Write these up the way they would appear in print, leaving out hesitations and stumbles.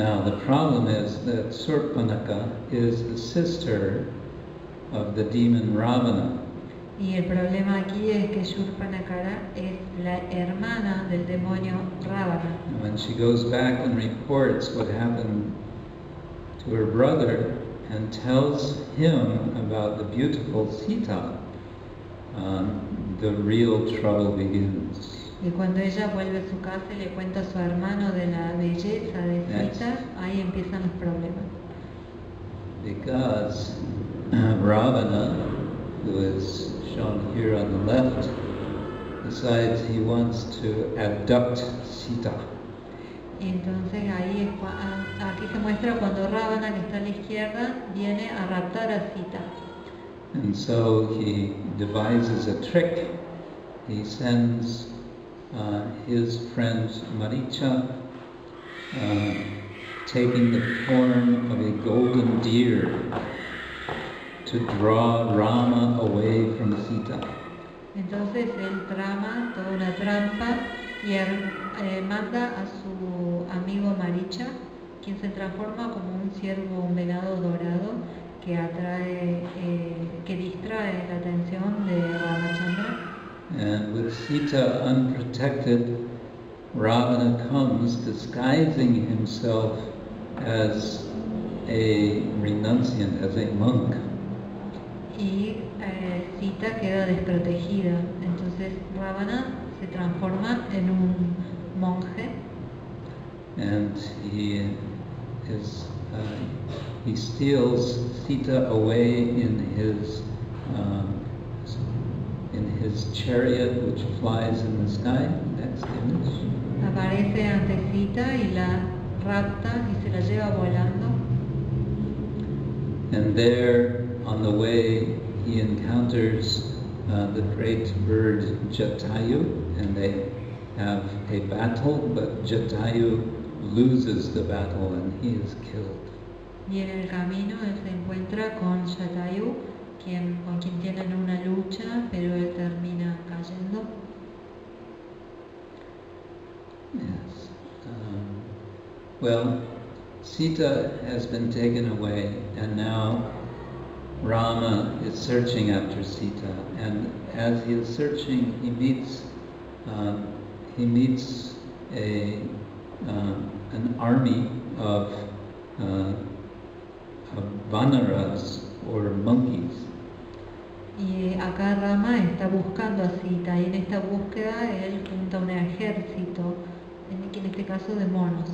Now the problem is that Surpanaka is the sister of the demon Ravana. Y el problema aquí es que Shurpanakara es la hermana del demonio Ravana. And when she goes back and reports what happened to her brother and tells him about the beautiful Sita, the real trouble begins. Y cuando ella vuelve a su casa y le cuenta a su hermano de la belleza de Sita, ahí empiezan los problemas. Because Ravana, who is shown here on the left, decides he wants to abduct Sita. Entonces ahí es aquí se muestra cuando Ravana, que está a la izquierda, viene a raptar a Sita. And so he devises a trick. He sends his friend Maricha, taking the form of a golden deer, to draw Rama away from Sita. Entonces él trama toda una trampa y manda a su amigo Maricha, quien se transforma como un ciervo, un venado dorado que atrae, que distrae la atención de Ramachandra. And with Sita unprotected, Ravana comes disguising himself as a renunciant, as a monk. Y Sita queda desprotegida. Entonces Ravana se transforma en un monje. And he steals Sita away in his chariot, which flies in the sky. Next image. Aparece ante Sita y la rapta y se la lleva volando. And there, on the way, he encounters the great bird Jatayu, and they have a battle, but Jatayu loses the battle and he is killed. Y en el camino él se encuentra con Jatayu, con quien tienen una lucha, pero él termina cayendo. Yes. Well, Sita has been taken away, and now Rama is searching after Sita. And as he is searching, he meets an army of vanaras, or monkeys. Y acá Rama está buscando a Sita, y en esta búsqueda él junta un ejército, en este caso de monos.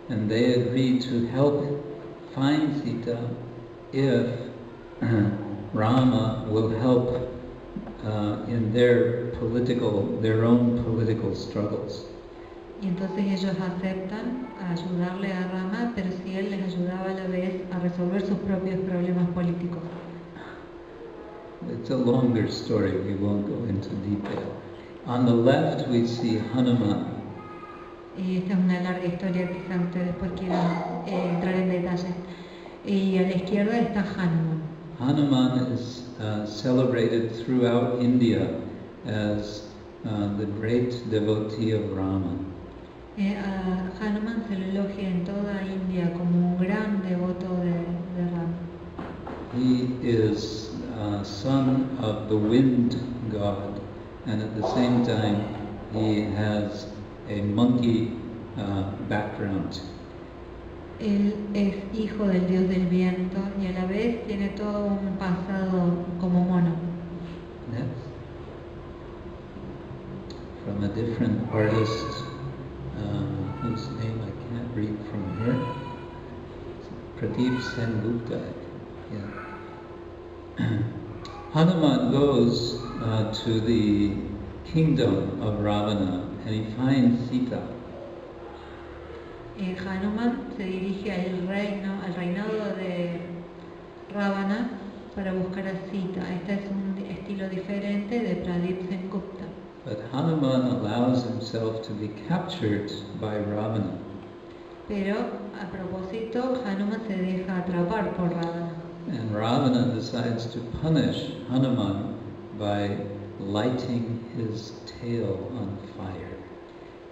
And they agree to help find Sita if Rama will help in their own political struggles. Y entonces ellos aceptan ayudarle a Rama, pero si él les ayudaba a la vez a resolver sus propios problemas políticos. It's a longer story, we won't go into detail. On the left we see Hanuman. Y esta es una larga historia, quizás ustedes después quieran entrar en detalle. Y a la izquierda está Hanuman. Hanuman is celebrated throughout India as the great devotee of Rama. A Hanuman se le elogia en toda India como un gran devoto de Rama. He is son of the wind god, and at the same time he has a monkey background. Él es hijo del dios del viento y a la vez tiene todo un pasado como mono. Next. From a different artist whose name I can't read from here. Pradeep Sengupta. Yeah. Hanuman goes to the kingdom of Ravana and he finds Sita. Hanuman se dirige al reinado de Ravana para buscar a Sita. Este es un estilo diferente de Pradeep Sengupta. But Hanuman allows himself to be captured by Ravana. Pero a propósito, Hanuman se deja atrapar por Ravana. And Ravana decides to punish Hanuman by lighting his tail on fire.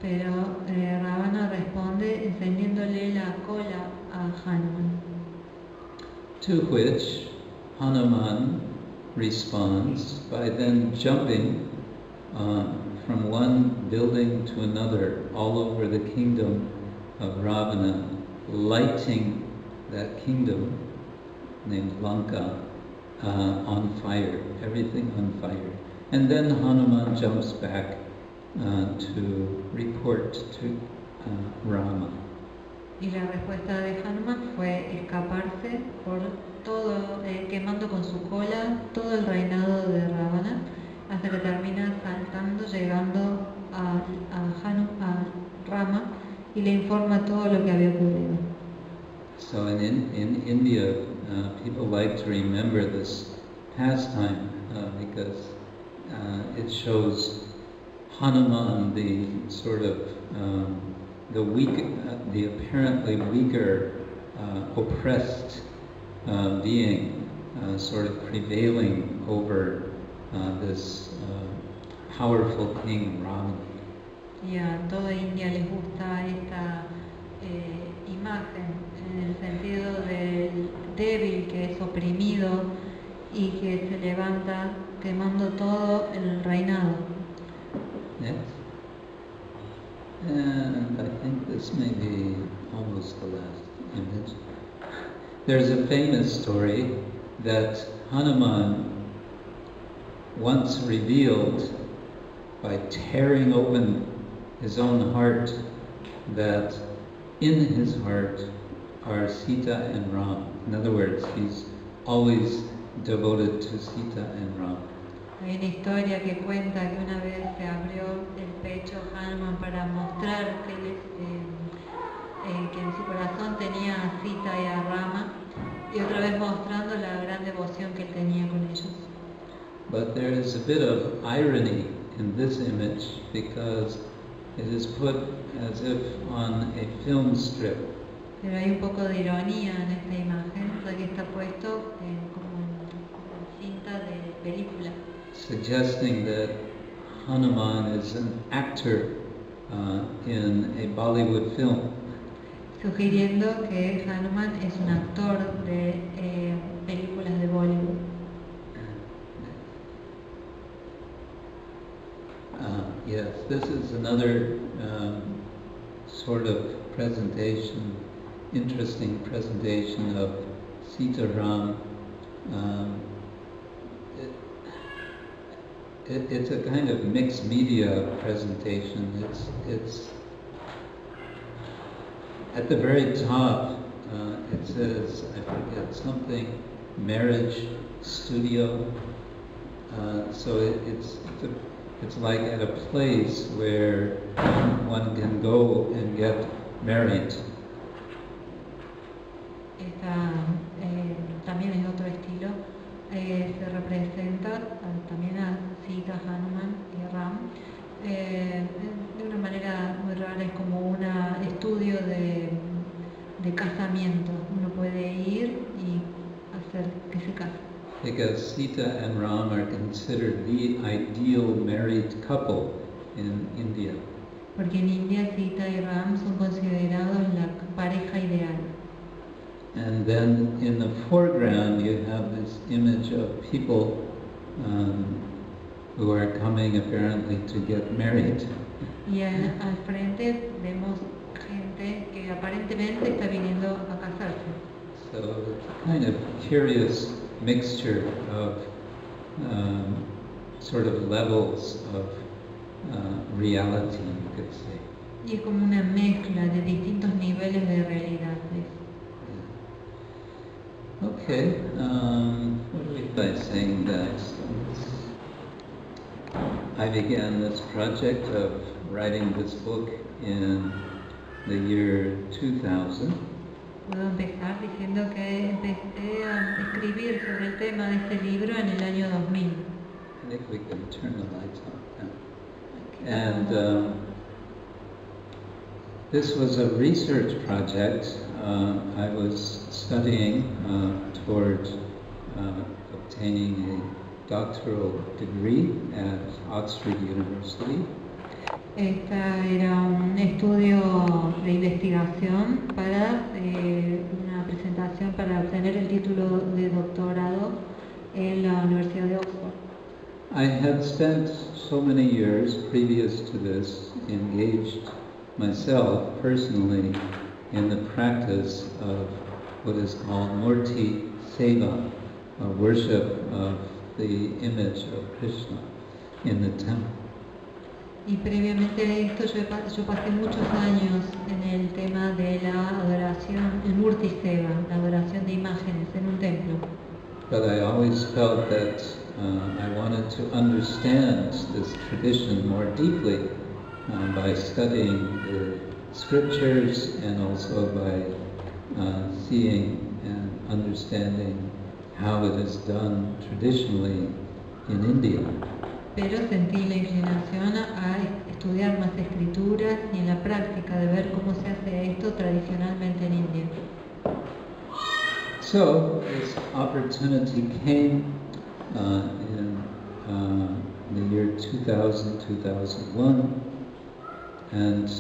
Pero Ravana responde encendiéndole la cola a Hanuman. To which Hanuman responds by then jumping from one building to another all over the kingdom of Ravana, lighting that kingdom named Lanka on fire, everything on fire. And then Hanuman jumps back to report to Rama. Y la respuesta de Hanuman fue escaparse por todo, quemando con su cola todo el reinado de Ravana, hasta que termina saltando, llegando a Rama y le informa todo lo que había ocurrido. So in India, people like to remember this pastime because it shows Hanuman, the sort of the weak, the apparently weaker, oppressed being, sort of prevailing over this powerful king Rama. Y a toda India les gusta esta imagen, en el sentido del débil que es oprimido y que se levanta quemando todo el reinado. Yes. And I think this may be almost the last image. There's a famous story that Hanuman once revealed by tearing open his own heart that in his heart are Sita and Ram. In other words, he's always devoted to Sita and Ram. Hay una historia que cuenta que una vez se abrió el pecho Hanuman para mostrar que en su corazón tenía a Sita y a Rama, y otra vez mostrando la gran devoción que él tenía con ellos. But there is a bit of irony in this image because it is put as if on a film strip. Pero hay un poco de ironía en esta imagen, ya que está puesto como en cinta de película. Suggesting that Hanuman is an actor in a Bollywood film. Sugiriendo que Hanuman es un actor de películas de Bollywood. Yes, this is another sort of presentation, interesting presentation of Sita Ram. It's a kind of mixed media presentation. It's at the very top. It says, I forget something, marriage studio. So it's like at a place where one can go and get married. También es otro estilo. Se representa también a Sita, Hanuman y Ram de una manera muy rara. Es como un estudio de casamiento. Uno puede ir y hacer que se case. Because Sita and Ram are considered the ideal married couple in India. Porque en India Sita y Ram son considerados la pareja ideal. And then in the foreground you have this image of people who are coming apparently to get married. Y al frente vemos gente que aparentemente está viniendo a casarse. So it's a kind of curious mixture of sort of levels of reality, you could say. Y es como una mezcla de distintos niveles de realidad. Okay, what do we by saying that I began this project of writing this book in the year 2000. Puedo empezar diciendo que empecé a escribir sobre el tema de este libro en el año 2000. I think we can turn the lights on now. And this was a research project. I was studying toward obtaining a doctoral degree at Oxford University. Este era un estudio de investigación para una presentación para obtener el título de doctorado en la Universidad de Oxford. I had spent so many years previous to this engaged myself personally in the practice of what is called Murti Seva, a worship of the image of Krishna in the temple. Y previamente a esto yo pasé muchos años en el tema de la adoración, el Murti Seva, la adoración de imágenes en un templo. But I always felt that I wanted to understand this tradition more deeply by studying the scriptures and also by seeing and understanding how it is done traditionally in India. Pero sentí la inclinación a estudiar más escrituras y en la práctica de ver cómo se hace esto tradicionalmente en India. So this opportunity came in the year 2000, 2001, and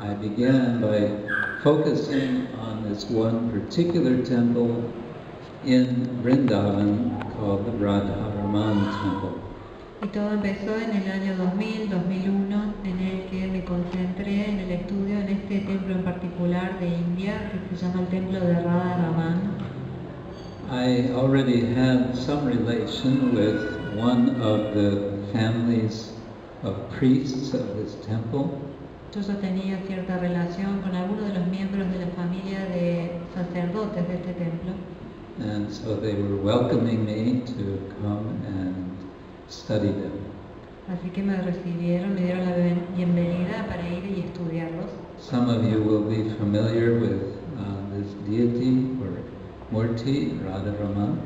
I began by focusing on this one particular temple in Vrindavan called the Radharaman Temple. Y todo empezó en el año 2000, 2001, en el que me concentré en el estudio en este templo en particular de India, que se llama el templo de Radharaman. I already had some relation with one of the families of priests of this temple. Yo ya tenía cierta relación con algunos de los miembros de la familia de sacerdotes de este templo. And so they were welcoming me to come and study them. Así que me recibieron, me dieron la bienvenida para ir y estudiarlos. Some of you will be familiar with this deity or Murti, Radharaman.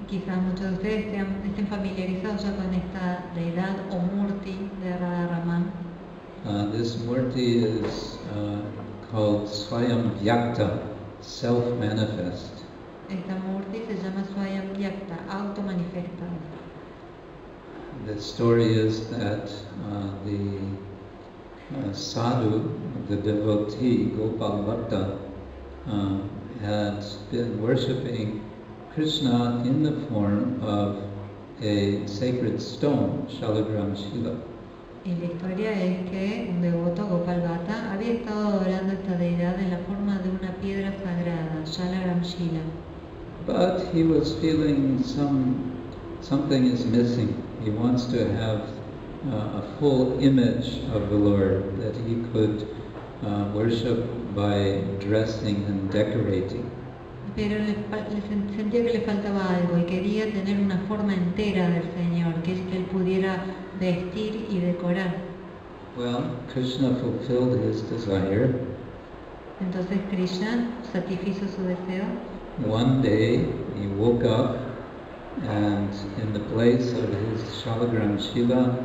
Quizás muchos de ustedes estén familiarizados ya con esta deidad o Murti de Radharaman. This Murti is called Swayam Vyakta, self-manifest. Esta Murti se llama Swayam Vyakta, auto-manifestado. The story is that the sadhu, the devotee, Gopal Bhatta, had been worshipping Krishna in the form of a sacred stone, Shalagram Shila. Y la historia es que un devoto, Gopal Bhatta, había estado adorando esta deidad en la forma de una piedra sagrada, Shalagram Shila. But he was feeling something is missing. He wants to have a full image of the Lord that he could worship by dressing and decorating. Pero sentía que le faltaba algo y quería tener una forma entera del Señor, que él pudiera vestir y decorar. Well, Krishna fulfilled his desire. Entonces Krishna satisfizo su deseo. One day he woke up and in the place of his Shalagram Shila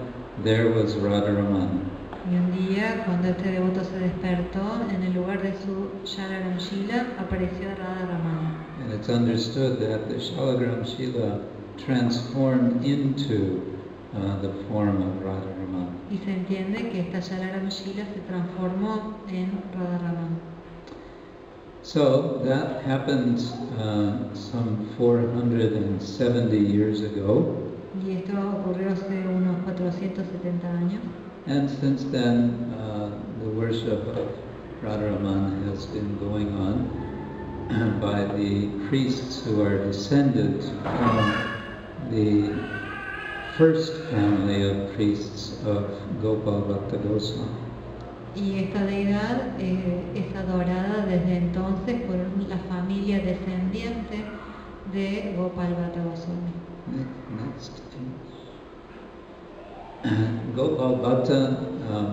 there was Radharaman. Y un día, cuando este devoto se despertó, en el lugar de su Shalagram Shila apareció Radharaman. And it's understood that the Shalagram Shila transformed into the form of Radharaman. Y se entiende que esta Shalagram Shila se transformó en Radharaman. So that happened some 470 years ago. Y esto ocurrió hace unos 470 años. And since then, the worship of Radharaman has been going on by the priests who are descended from the first family of priests of Gopal Bhatta Goswami. Y esta deidad es adorada desde entonces por la familia descendiente de Gopal Bhatta Goswami. Next. Gopal Bhatta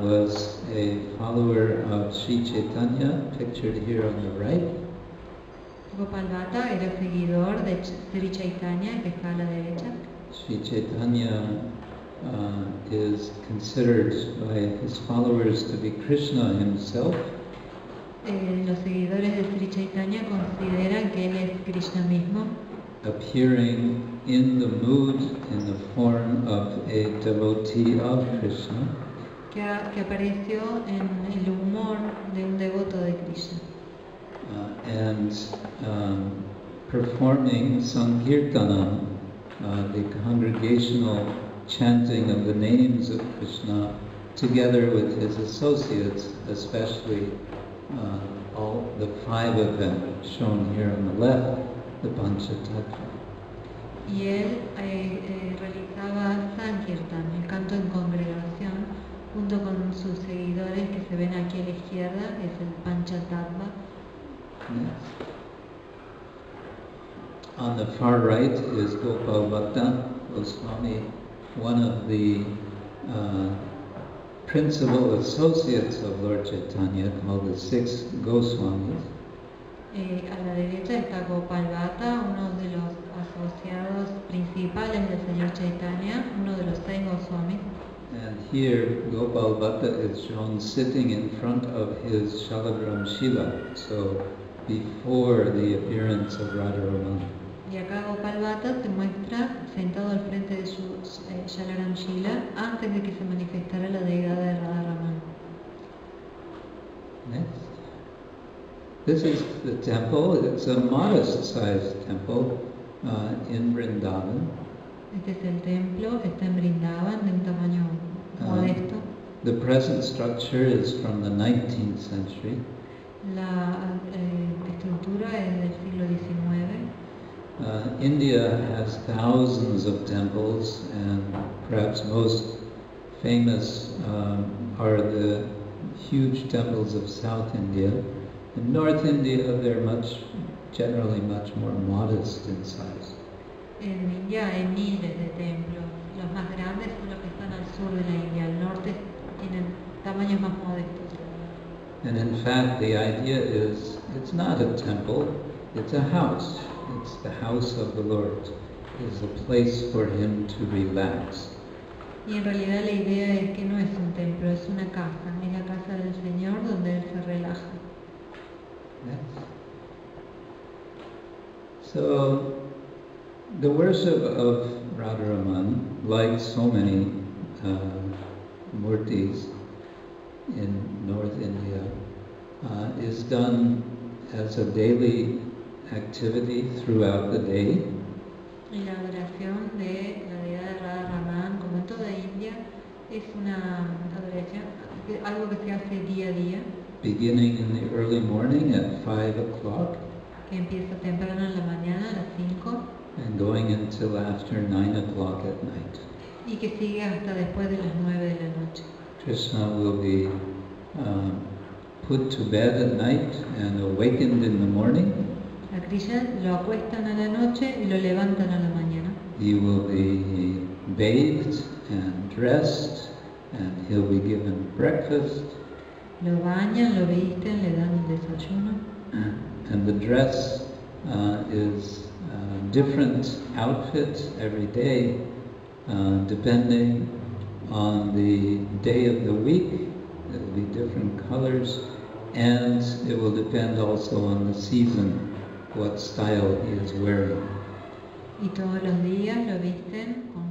was a follower of Sri Chaitanya, pictured here on the right. Gopal Bhatta era seguidor de Sri Chaitanya, que está a la derecha. Sri Chaitanya is considered by his followers to be Krishna himself. Los seguidores de Sri Chaitanya consideran que él es Krishna mismo, appearing in the mood in the form of a devotee of Krishna. que apareció en el humor de un devoto de Krishna. And performing Sankirtanam, the congregational chanting of the names of Krishna, together with his associates, especially all the 5 of them shown here on the left, the Panchatattva. Y él realizaba Sankirtan, el canto en congregación, junto con sus seguidores que se ven aquí a la izquierda, es el Panchatattva. Yes. On the far right is Gopal Bhatta Goswami, one of the principal associates of Lord Chaitanya, called the 6 Goswamis. A la derecha está Gopal Bhatta, uno de los asociados principales del señor Chaitanya, uno de los 6 Goswamis. And here Gopal Bhatta is shown sitting in front of his Shalagram Shila, so before the appearance of Radharaman. Y acá Gopal Bhatta se muestra sentado al frente de su Shalagram Shila antes de que se manifestara la deidad de Radharaman. Next. This is the temple. It's a modest-sized temple in Vrindavan. Este es el templo, está en Brindavan, de un tamaño modesto. The present structure is from the 19th century. La estructura es del siglo XIX. India has thousands of temples, and perhaps most famous are the huge temples of South India. In North India, they're generally much more modest in size. En India hay miles de templos. Los más grandes son los que están al sur de la India. Al norte tienen tamaños más modestos. And in fact, the idea is it's not a temple, it's a house. It's the house of the Lord. It's a place for him to relax. Y en realidad la idea es que no es un templo, es una casa. Es la casa del Señor donde Él se relaja. Yes. So, the worship of Radharaman, like so many murtis in North India, is done as a daily activity throughout the day. Y la adoración de la deidad de Radharaman, como en toda India, es una adoración, algo que se hace día a día. Beginning in the early morning at 5 o'clock. Que empieza temprano en la mañana, a las 5. And going until after 9 o'clock at night. Y que sigue hasta después de las 9 de la noche. Krishna will be put to bed at night and awakened in the morning. A Krishna lo acuestan a la noche y lo levantan a la mañana. He will be bathed and dressed, and he'll be given breakfast. Lo bañan, lo visten, le dan un desayuno. And the dress is different outfit every day, depending on the day of the week. It will be different colors, and it will depend also on the season, what style he is wearing. Y todos los días lo visten con